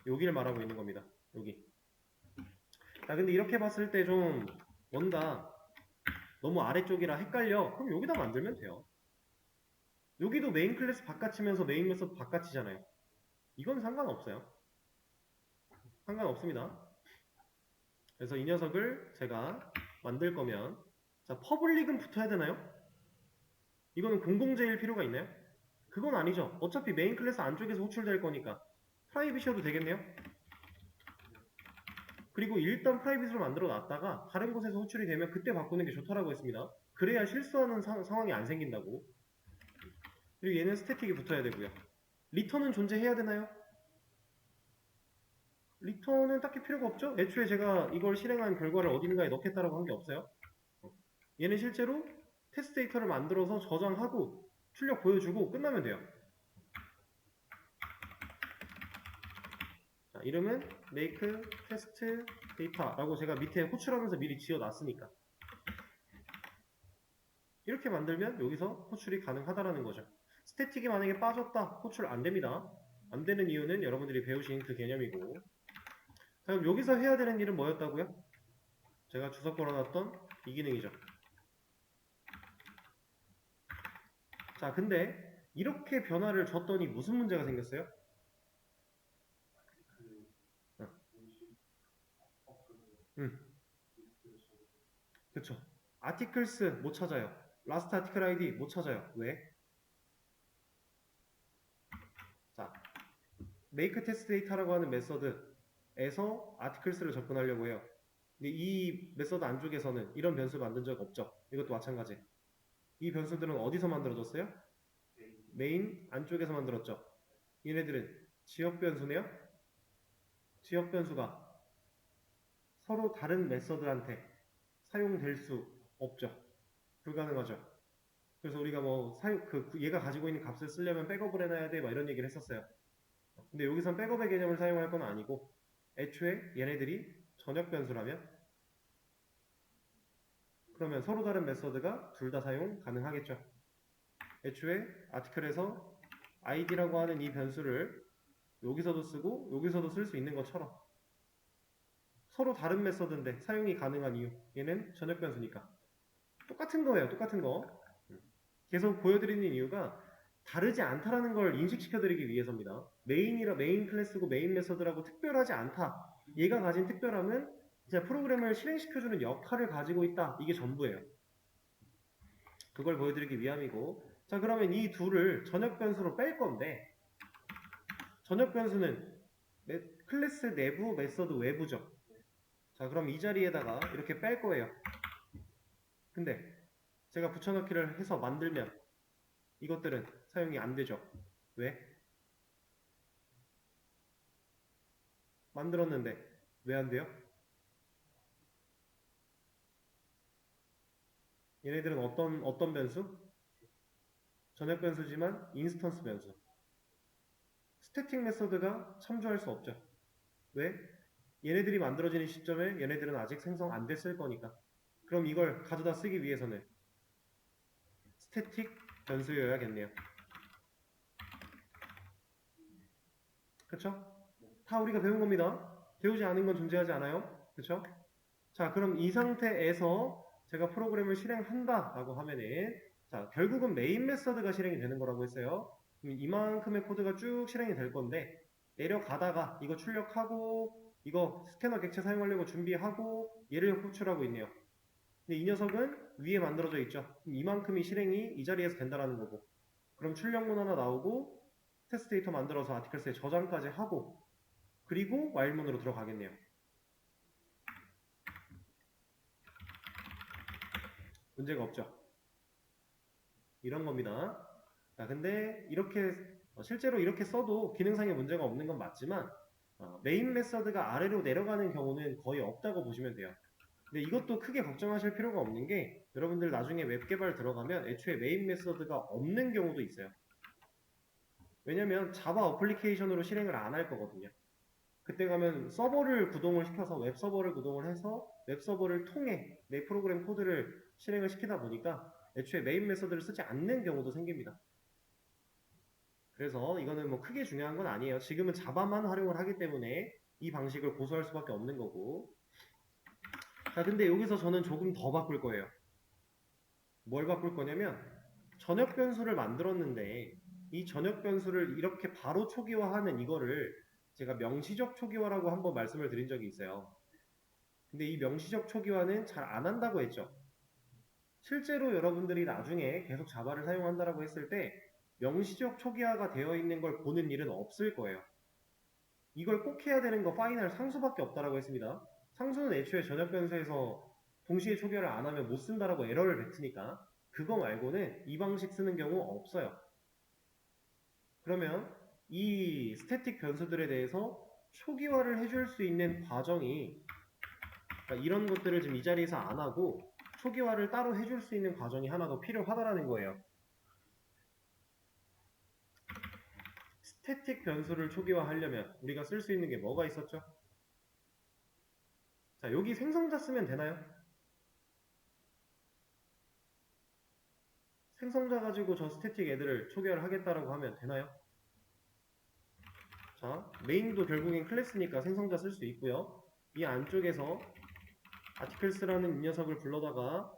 여기를 말하고 있는 겁니다. 여기. 자, 근데 이렇게 봤을 때 좀 뭔가 너무 아래쪽이라 헷갈려. 그럼 여기다 만들면 돼요. 여기도 메인 클래스 바깥이면서 메인 메서드 바깥이잖아요. 이건 상관없어요. 상관없습니다. 그래서 이 녀석을 제가 만들 거면, 자, 퍼블릭은 붙어야 되나요? 이거는 공공재일 필요가 있나요? 그건 아니죠. 어차피 메인 클래스 안쪽에서 호출될 거니까 프라이빗이어도 되겠네요. 그리고 일단 프라이빗으로 만들어 놨다가 다른 곳에서 호출이 되면 그때 바꾸는 게 좋다라고 했습니다. 그래야 실수하는 상황이 안 생긴다고. 그리고 얘는 스태틱이 붙어야 되고요. 리턴은 존재해야 되나요? 리턴은 딱히 필요가 없죠? 애초에 제가 이걸 실행한 결과를 어딘가에 넣겠다라고 한 게 없어요. 얘는 실제로 테스트 데이터를 만들어서 저장하고 출력 보여주고 끝나면 돼요. 자, 이름은 make test data라고 제가 밑에 호출하면서 미리 지어놨으니까 이렇게 만들면 여기서 호출이 가능하다라는 거죠. 스태틱이 만약에 빠졌다, 호출 안 됩니다. 안 되는 이유는 여러분들이 배우신 그 개념이고. 자, 그럼 여기서 해야 되는 일은 뭐였다고요? 제가 주석 걸어놨던 이 기능이죠. 자, 근데 이렇게 변화를 줬더니 무슨 문제가 생겼어요? 그쵸. 아티클스 못 찾아요. 라스트 아티클 아이디 못 찾아요. 왜? 자, make test data라고 하는 메서드에서 아티클스를 접근하려고 해요. 근데 이 메서드 안쪽에서는 이런 변수 만든 적 없죠. 이것도 마찬가지. 이 변수들은 어디서 만들어졌어요? 메인 안쪽에서 만들었죠. 얘네들은 지역 변수네요. 지역 변수가 서로 다른 메서드한테 사용될 수 없죠. 불가능하죠. 그래서 우리가 뭐 얘가 가지고 있는 값을 쓰려면 백업을 해놔야 돼 막 이런 얘기를 했었어요. 근데 여기선 백업의 개념을 사용할 건 아니고 애초에 얘네들이 전역 변수라면 그러면 서로 다른 메서드가 둘 다 사용 가능하겠죠. 애초에 아티클에서 id라고 하는 이 변수를 여기서도 쓰고 여기서도 쓸 수 있는 것처럼 서로 다른 메서드인데 사용이 가능한 이유 얘는 전역 변수니까 똑같은 거예요. 똑같은 거 계속 보여드리는 이유가 다르지 않다라는 걸 인식시켜드리기 위해서입니다. 메인 클래스고 메인 메서드라고 특별하지 않다. 얘가 가진 특별함은 제 프로그램을 실행시켜주는 역할을 가지고 있다. 이게 전부예요. 그걸 보여드리기 위함이고 자 그러면 이 둘을 전역 변수로 뺄 건데 전역 변수는 클래스 내부 메서드 외부죠. 자 그럼 이 자리에다가 이렇게 뺄 거예요. 근데 제가 붙여넣기를 해서 만들면 이것들은 사용이 안 되죠. 왜? 만들었는데 왜 안 돼요? 얘네들은 어떤 변수? 전역 변수지만 인스턴스 변수. 스태틱 메서드가 참조할 수 없죠. 왜? 얘네들이 만들어지는 시점에 얘네들은 아직 생성 안 됐을 거니까. 그럼 이걸 가져다 쓰기 위해서는 스태틱 변수여야겠네요. 그쵸? 다 우리가 배운 겁니다. 배우지 않은 건 존재하지 않아요. 그쵸? 자, 그럼 이 상태에서 제가 프로그램을 실행한다 라고 하면은 자, 결국은 메인 메서드가 실행이 되는 거라고 했어요. 이만큼의 코드가 쭉 실행이 될 건데 내려가다가 이거 출력하고 이거 스캐너 객체 사용하려고 준비하고 얘를 호출하고 있네요. 근데 이 녀석은 위에 만들어져 있죠. 이만큼이 실행이 이 자리에서 된다라는 거고 그럼 출력문 하나 나오고 테스트 데이터 만들어서 아티클스에 저장까지 하고 그리고 와일문으로 들어가겠네요. 문제가 없죠. 이런 겁니다. 자, 근데 이렇게 실제로 이렇게 써도 기능상의 문제가 없는 건 맞지만 메인 메서드가 아래로 내려가는 경우는 거의 없다고 보시면 돼요. 근데 이것도 크게 걱정하실 필요가 없는 게 여러분들 나중에 웹 개발 들어가면 애초에 메인 메서드가 없는 경우도 있어요. 왜냐면 자바 어플리케이션으로 실행을 안 할 거거든요. 그때 가면 서버를 구동을 시켜서 웹 서버를 구동을 해서 웹 서버를 통해 내 프로그램 코드를 실행을 시키다 보니까 애초에 메인 메서드를 쓰지 않는 경우도 생깁니다. 그래서 이거는 뭐 크게 중요한 건 아니에요. 지금은 자바만 활용을 하기 때문에 이 방식을 고수할 수밖에 없는 거고. 자, 근데 여기서 저는 조금 더 바꿀 거예요. 뭘 바꿀 거냐면 전역 변수를 만들었는데 이 전역 변수를 이렇게 바로 초기화하는 이거를 제가 명시적 초기화라고 한번 말씀을 드린 적이 있어요. 근데 이 명시적 초기화는 잘 안 한다고 했죠. 실제로 여러분들이 나중에 계속 자바를 사용한다라고 했을 때 명시적 초기화가 되어 있는 걸 보는 일은 없을 거예요. 이걸 꼭 해야 되는 거 파이널 상수밖에 없다라고 했습니다. 상수는 애초에 전역 변수에서 동시에 초기화를 안 하면 못 쓴다라고 에러를 뱉으니까 그거 말고는 이 방식 쓰는 경우 없어요. 그러면 이 스태틱 변수들에 대해서 초기화를 해줄 수 있는 과정이 그러니까 이런 것들을 지금 이 자리에서 안 하고 초기화를 따로 해줄 수 있는 과정이 하나 더 필요하다라는 거예요. 스태틱 변수를 초기화하려면 우리가 쓸 수 있는 게 뭐가 있었죠? 자, 여기 생성자 쓰면 되나요? 생성자 가지고 저 스태틱 애들을 초기화를 하겠다라고 하면 되나요? 자, 메인도 결국엔 클래스니까 생성자 쓸 수 있고요. 이 안쪽에서 articles라는 이 녀석을 불러다가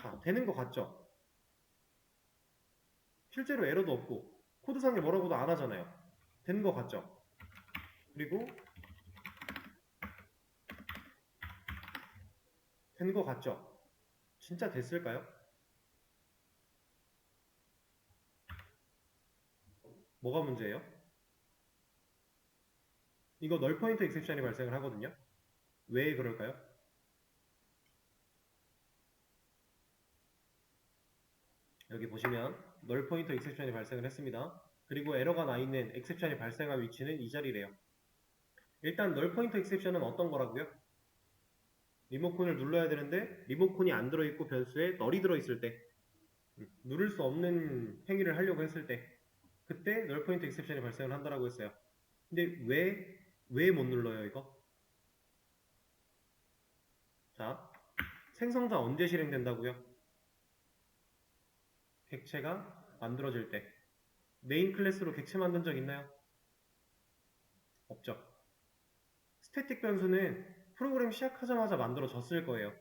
자, 되는 것 같죠? 실제로 에러도 없고 코드상에 뭐라고도 안 하잖아요. 되는 것 같죠? 그리고 된 것 같죠? 진짜 됐을까요? 뭐가 문제예요? 이거 널 포인터 익셉션이 발생을 하거든요. 왜 그럴까요? 여기 보시면 널 포인터 익셉션이 발생을 했습니다. 그리고 에러가 나 있는 익셉션이 발생한 위치는 이 자리래요. 일단 널 포인터 익셉션은 어떤 거라고요? 리모컨을 눌러야 되는데 리모컨이 안 들어있고 변수에 널이 들어있을 때 누를 수 없는 행위를 하려고 했을 때 그때 널 포인터 익셉션이 발생을 한다라고 했어요. 근데 왜 못 눌러요 이거? 자, 생성자 언제 실행된다고요? 객체가 만들어질 때. 메인 클래스로 객체 만든 적 있나요? 없죠. 스태틱 변수는 프로그램 시작하자마자 만들어졌을 거예요.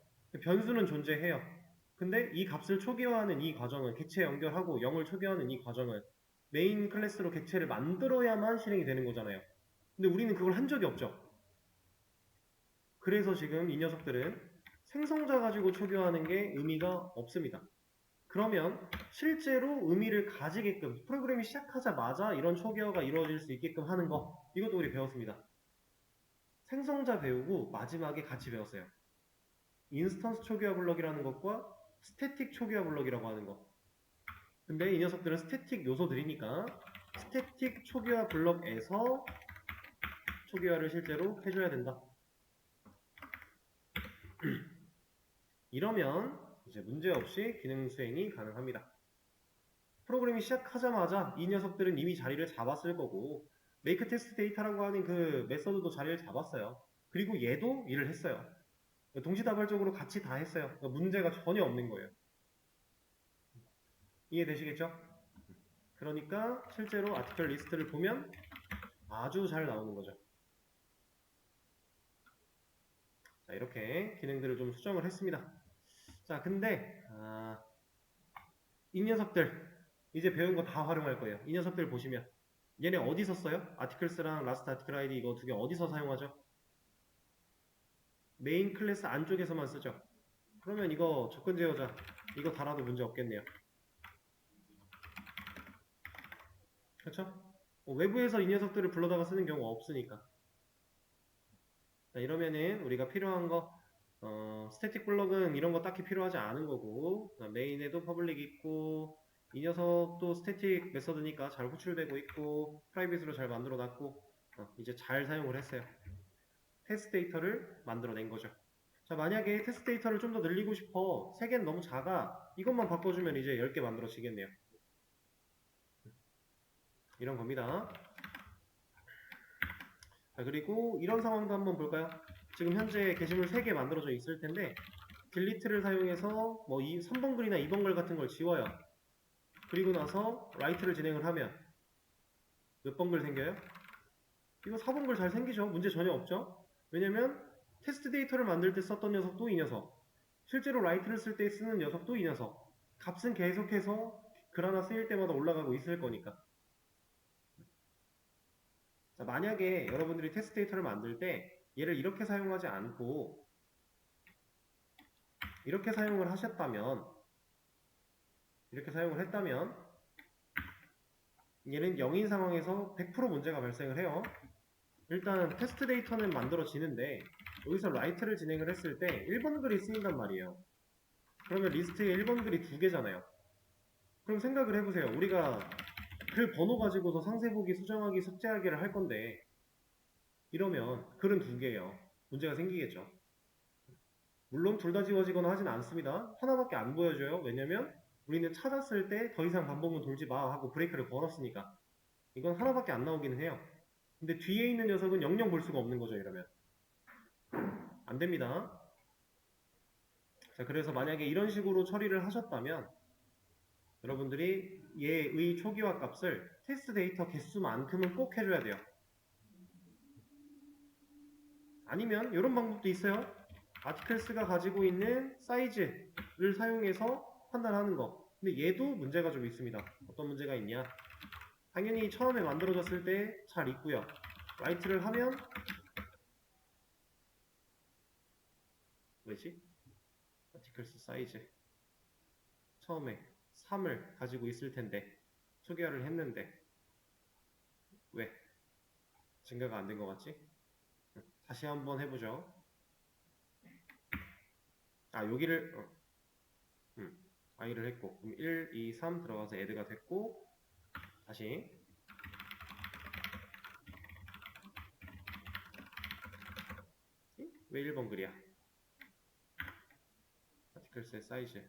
변수는 존재해요. 근데 이 값을 초기화하는 이 과정은 객체 연결하고 0을 초기화하는 이 과정은 메인 클래스로 객체를 만들어야만 실행이 되는 거잖아요. 근데 우리는 그걸 한 적이 없죠. 그래서 지금 이 녀석들은 생성자 가지고 초기화하는 게 의미가 없습니다. 그러면 실제로 의미를 가지게끔 프로그램이 시작하자마자 이런 초기화가 이루어질 수 있게끔 하는 거 이것도 우리 배웠습니다. 생성자 배우고 마지막에 같이 배웠어요. 인스턴스 초기화 블럭이라는 것과 스태틱 초기화 블럭이라고 하는 거. 근데 이 녀석들은 스태틱 요소들이니까 스태틱 초기화 블럭에서 초기화를 실제로 해줘야 된다. 이러면 이제 문제없이 기능 수행이 가능합니다. 프로그램이 시작하자마자 이 녀석들은 이미 자리를 잡았을 거고 make test data라고 하는 그 메서드도 자리를 잡았어요. 그리고 얘도 일을 했어요. 동시다발적으로 같이 다 했어요. 그러니까 문제가 전혀 없는 거예요. 이해되시겠죠? 그러니까 실제로 아티클 리스트를 보면 아주 잘 나오는 거죠. 자, 이렇게 기능들을 좀 수정을 했습니다. 자, 근데 이 녀석들 이제 배운 거 다 활용할 거예요. 이 녀석들 보시면 얘네 어디서 써요? 아티클스랑 라스트 아티클 아이디 이거 두 개 어디서 사용하죠? 메인 클래스 안쪽에서만 쓰죠. 그러면 이거 접근 제어자 이거 달아도 문제 없겠네요. 그렇죠? 외부에서 이 녀석들을 불러다가 쓰는 경우 없으니까. 자, 이러면은 우리가 필요한 거 스태틱 블럭은 이런 거 딱히 필요하지 않은 거고 메인에도 퍼블릭 있고 이 녀석도 스태틱 메서드니까 잘 호출되고 있고 프라이빗으로 잘 만들어 놨고 이제 잘 사용을 했어요. 테스트 데이터를 만들어낸 거죠. 자, 만약에 테스트 데이터를 좀 더 늘리고 싶어 3개는 너무 작아 이것만 바꿔주면 이제 10개 만들어지겠네요. 이런 겁니다. 자, 그리고 이런 상황도 한번 볼까요? 지금 현재 게시물 3개 만들어져 있을 텐데 딜리트를 사용해서 뭐 3번 글이나 2번 글 같은 걸 지워요. 그리고 나서 라이트를 진행을 하면 몇 번 글 생겨요? 이거 4번 글 잘 생기죠? 문제 전혀 없죠? 왜냐면 테스트 데이터를 만들 때 썼던 녀석도 이 녀석, 실제로 라이트를 쓸 때 쓰는 녀석도 이 녀석, 값은 계속해서 글 하나 쓰일 때마다 올라가고 있을 거니까. 자, 만약에 여러분들이 테스트 데이터를 만들 때 얘를 이렇게 사용하지 않고 이렇게 사용을 하셨다면, 이렇게 사용을 했다면 얘는 0인 상황에서 100% 문제가 발생을 해요. 일단 테스트 데이터는 만들어지는데 여기서 라이트를 진행을 했을 때 1번 글이 쓰인단 말이에요. 그러면 리스트에 1번 글이 2개잖아요. 그럼 생각을 해보세요. 우리가 글 번호 가지고서 상세보기, 수정하기, 삭제하기를 할 건데 이러면 글은 2개예요. 문제가 생기겠죠. 물론 둘 다 지워지거나 하진 않습니다. 하나밖에 안 보여줘요. 왜냐면 우리는 찾았을 때 더 이상 반복문 돌지 마 하고 브레이크를 걸었으니까. 이건 하나밖에 안 나오기는 해요. 근데 뒤에 있는 녀석은 영영 볼 수가 없는 거죠. 이러면 안 됩니다. 자, 그래서 만약에 이런 식으로 처리를 하셨다면 여러분들이 얘의 초기화 값을 테스트 데이터 개수만큼은 꼭 해줘야 돼요. 아니면 이런 방법도 있어요. 아티클스가 가지고 있는 사이즈를 사용해서 판단하는 거. 근데 얘도 문제가 좀 있습니다. 어떤 문제가 있냐? 당연히 처음에 만들어졌을 때 잘 있고요. 라이트를 하면 왜지? 아티클스 사이즈 처음에 3을 가지고 있을 텐데 초기화를 했는데 왜 증가가 안 된 것 같지? 다시 한번 해보죠. 아, 여기를 i를 했고 그럼 1, 2, 3 들어가서 add가 됐고 다시 왜 1번 글이야? 아티클스의 사이즈.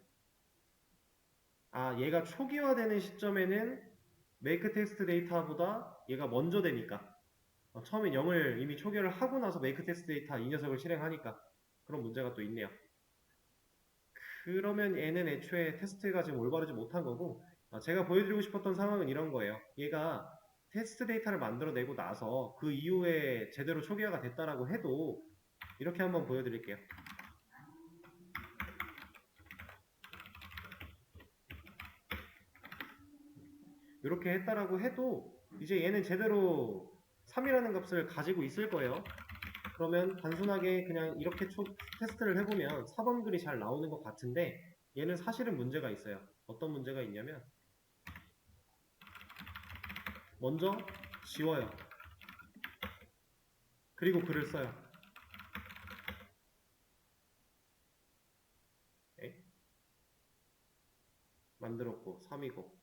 아, 얘가 초기화되는 시점에는 make test 데이터보다 얘가 먼저 되니까 처음에 0을 이미 초기화를 하고 나서 make test 데이터 이 녀석을 실행하니까 그런 문제가 또 있네요. 그러면 얘는 애초에 테스트가 지금 올바르지 못한 거고 제가 보여드리고 싶었던 상황은 이런 거예요. 얘가 테스트 데이터를 만들어내고 나서 그 이후에 제대로 초기화가 됐다라고 해도 이렇게 한번 보여드릴게요. 이렇게 했다라고 해도 이제 얘는 제대로 3이라는 값을 가지고 있을 거예요. 그러면 단순하게 그냥 이렇게 테스트를 해보면 4번 글이 잘 나오는 것 같은데 얘는 사실은 문제가 있어요. 어떤 문제가 있냐면 먼저 지워요. 그리고 글을 써요. 네? 만들었고 3이고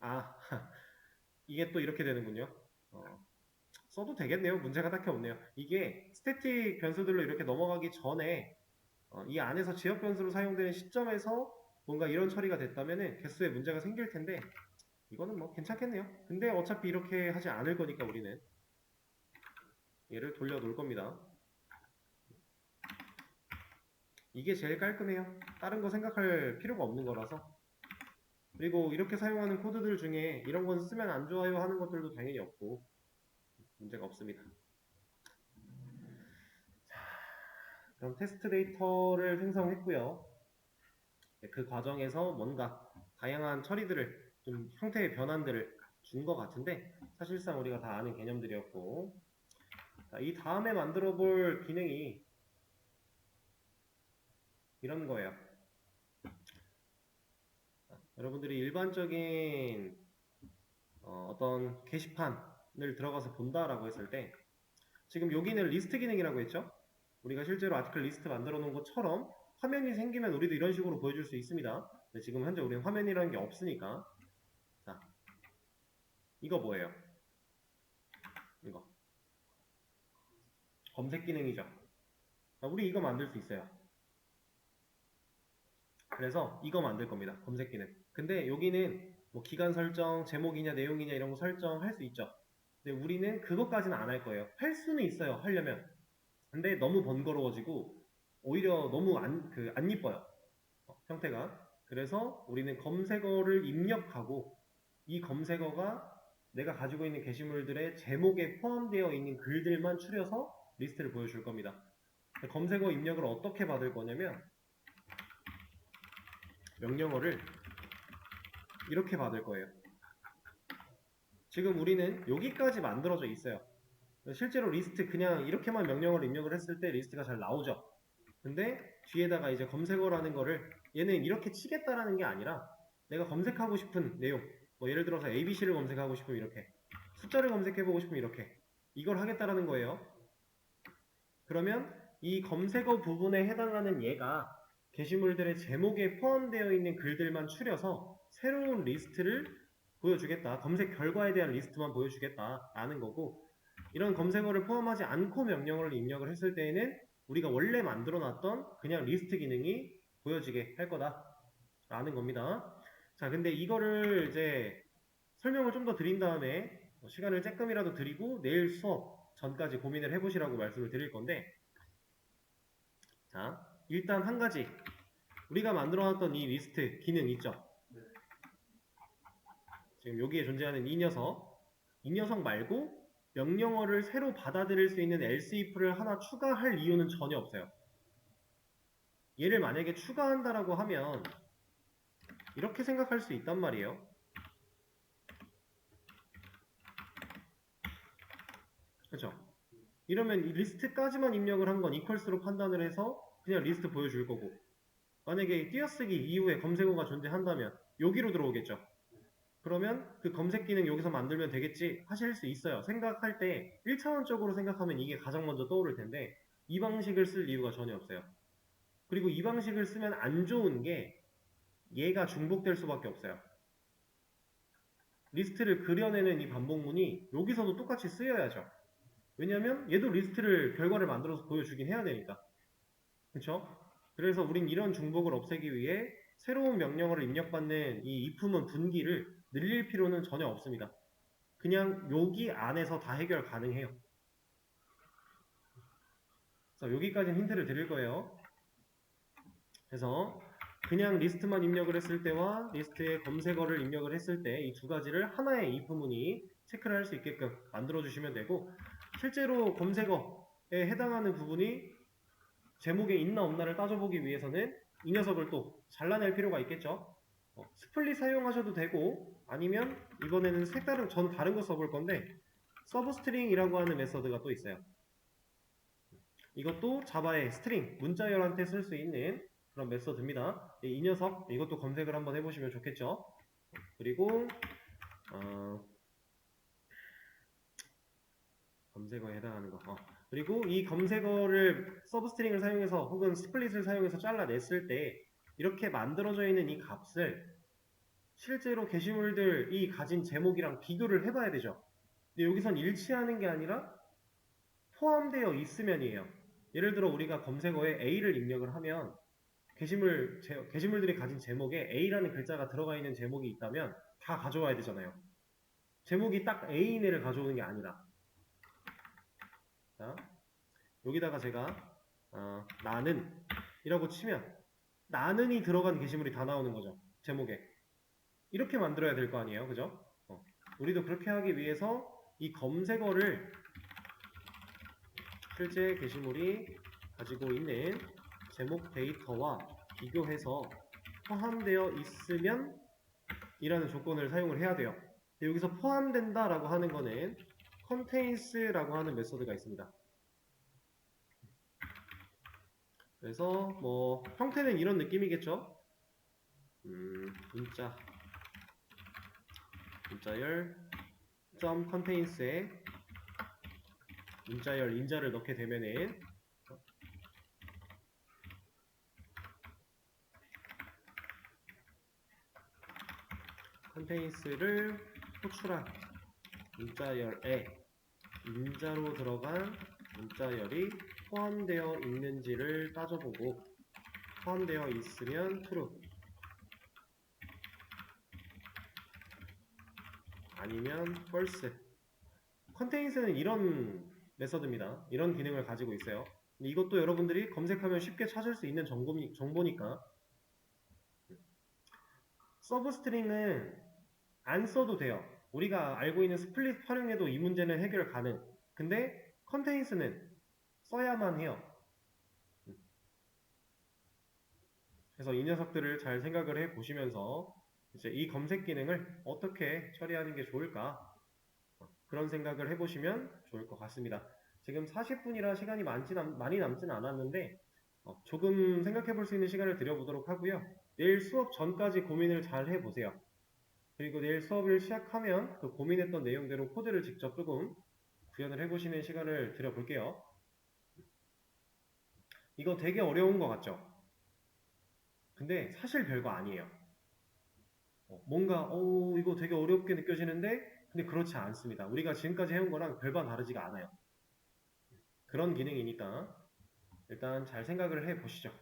이게 또 이렇게 되는군요. 써도 되겠네요. 문제가 딱히 없네요. 이게 스태틱 변수들로 이렇게 넘어가기 전에 이 안에서 지역 변수로 사용되는 시점에서 뭔가 이런 처리가 됐다면 개수에 문제가 생길 텐데 이거는 뭐 괜찮겠네요. 근데 어차피 이렇게 하지 않을 거니까 우리는 얘를 돌려 놓을 겁니다. 이게 제일 깔끔해요. 다른 거 생각할 필요가 없는 거라서. 그리고 이렇게 사용하는 코드들 중에 이런 건 쓰면 안 좋아요 하는 것들도 당연히 없고 문제가 없습니다. 그럼 테스트 데이터를 생성했고요. 그 과정에서 뭔가 다양한 처리들을 좀 형태의 변환들을 준 것 같은데 사실상 우리가 다 아는 개념들이었고 이 다음에 만들어 볼 기능이 이런 거예요. 여러분들이 일반적인 어떤 게시판을 들어가서 본다라고 했을 때 지금 여기는 리스트 기능이라고 했죠? 우리가 실제로 아티클 리스트 만들어 놓은 것처럼 화면이 생기면 우리도 이런 식으로 보여줄 수 있습니다. 근데 지금 현재 우리는 화면이라는 게 없으니까 자, 이거 뭐예요? 이거 검색 기능이죠. 우리 이거 만들 수 있어요. 그래서 이거 만들 겁니다. 검색 기능. 근데 여기는 뭐 기간 설정, 제목이냐 내용이냐 이런 거 설정할 수 있죠. 근데 우리는 그것까지는 안 할 거예요. 할 수는 있어요, 하려면. 근데 너무 번거로워지고 오히려 너무 안 이뻐요. 형태가. 그래서 우리는 검색어를 입력하고 이 검색어가 내가 가지고 있는 게시물들의 제목에 포함되어 있는 글들만 추려서 리스트를 보여줄 겁니다. 검색어 입력을 어떻게 받을 거냐면 명령어를 이렇게 받을 거예요. 지금 우리는 여기까지 만들어져 있어요. 실제로 리스트 그냥 이렇게만 명령어를 입력을 했을 때 리스트가 잘 나오죠. 근데 뒤에다가 이제 검색어라는 거를 얘는 이렇게 치겠다라는 게 아니라 내가 검색하고 싶은 내용, 뭐 예를 들어서 ABC를 검색하고 싶으면 이렇게, 숫자를 검색해보고 싶으면 이렇게, 이걸 하겠다라는 거예요. 그러면 이 검색어 부분에 해당하는 얘가 게시물들의 제목에 포함되어 있는 글들만 추려서 새로운 리스트를 보여주겠다. 검색 결과에 대한 리스트만 보여주겠다라는 거고, 이런 검색어를 포함하지 않고 명령어를 입력을 했을 때에는 우리가 원래 만들어놨던 그냥 리스트 기능이 보여지게 할 거다라는 겁니다. 자, 근데 이거를 이제 설명을 좀 더 드린 다음에 시간을 조금이라도 드리고 내일 수업 전까지 고민을 해보시라고 말씀을 드릴 건데, 자, 일단 한 가지 우리가 만들어놨던 이 리스트 기능 있죠? 지금 여기에 존재하는 이 녀석 말고 명령어를 새로 받아들일 수 있는 else if를 하나 추가할 이유는 전혀 없어요. 얘를 만약에 추가한다라고 하면 이렇게 생각할 수 있단 말이에요. 그렇죠? 이러면 이 리스트까지만 입력을 한 건 equals로 판단을 해서 그냥 리스트 보여줄 거고, 만약에 띄어쓰기 이후에 검색어가 존재한다면 여기로 들어오겠죠. 그러면 그 검색 기능 여기서 만들면 되겠지 하실 수 있어요. 생각할 때 1차원적으로 생각하면 이게 가장 먼저 떠오를 텐데 이 방식을 쓸 이유가 전혀 없어요. 그리고 이 방식을 쓰면 안 좋은 게 얘가 중복될 수밖에 없어요. 리스트를 그려내는 이 반복문이 여기서도 똑같이 쓰여야죠. 왜냐면 얘도 리스트를 결과를 만들어서 보여주긴 해야 되니까. 그쵸? 그래서 우린 이런 중복을 없애기 위해 새로운 명령어를 입력받는 이 if문 분기를 늘릴 필요는 전혀 없습니다. 그냥 여기 안에서 다 해결 가능해요. 그래서 여기까지는 힌트를 드릴 거예요. 그래서 그냥 리스트만 입력을 했을 때와 리스트에 검색어를 입력을 했을 때 이 두 가지를 하나의 if문이 체크를 할 수 있게끔 만들어 주시면 되고, 실제로 검색어에 해당하는 부분이 제목에 있나 없나를 따져보기 위해서는 이 녀석을 또 잘라낼 필요가 있겠죠. 스플릿 사용하셔도 되고, 아니면 이번에는 색다른 전 다른 거 써볼 건데 서브스트링이라고 하는 메서드가 또 있어요. 이것도 자바의 스트링, 문자열한테 쓸 수 있는 그런 메서드입니다. 이 녀석, 이것도 검색을 한번 해보시면 좋겠죠. 그리고 검색어에 해당하는 거. 그리고 이 검색어를 서브스트링을 사용해서 혹은 스플릿을 사용해서 잘라냈을 때 이렇게 만들어져 있는 이 값을 실제로 게시물들이 가진 제목이랑 비교를 해봐야 되죠. 근데 여기선 일치하는 게 아니라 포함되어 있으면이에요. 예를 들어 우리가 검색어에 A를 입력을 하면 게시물들이 가진 제목에 A라는 글자가 들어가 있는 제목이 있다면 다 가져와야 되잖아요. 제목이 딱 A인 애를 가져오는 게 아니라. 자, 여기다가 제가 나는 이라고 치면 나는이 들어간 게시물이 다 나오는 거죠. 제목에. 이렇게 만들어야 될 거 아니에요. 그죠? 우리도 그렇게 하기 위해서 이 검색어를 실제 게시물이 가지고 있는 제목 데이터와 비교해서 포함되어 있으면 이라는 조건을 사용을 해야 돼요. 여기서 포함된다 라고 하는 거는 contains라고 하는 메소드가 있습니다. 그래서 뭐 형태는 이런 느낌이겠죠. 문자열 .contains에 문자열 인자를 넣게 되면은 contains를 호출한 문자열에 인자로 들어간 문자열이 포함되어 있는지를 따져보고 포함되어 있으면 true, 아니면 false. 컨테인스는 이런 메서드입니다. 이런 기능을 가지고 있어요. 이것도 여러분들이 검색하면 쉽게 찾을 수 있는 정보니까. 서브스트링은 안 써도 돼요. 우리가 알고 있는 스플릿 활용해도 이 문제는 해결 가능. 근데 컨테인스는 써야만 해요. 그래서 이 녀석들을 잘 생각을 해 보시면서 이제 이 검색 기능을 어떻게 처리하는 게 좋을까? 그런 생각을 해 보시면 좋을 것 같습니다. 지금 40분이라 시간이 많이 남지는 않았는데 조금 생각해 볼 수 있는 시간을 드려보도록 하고요. 내일 수업 전까지 고민을 잘 해보세요. 그리고 내일 수업을 시작하면 그 고민했던 내용대로 코드를 직접 조금 구현을 해보시는 시간을 드려볼게요. 이거 되게 어려운 것 같죠? 근데 사실 별거 아니에요. 뭔가 이거 되게 어렵게 느껴지는데 근데 그렇지 않습니다. 우리가 지금까지 해온 거랑 별반 다르지가 않아요. 그런 기능이니까 일단 잘 생각을 해보시죠.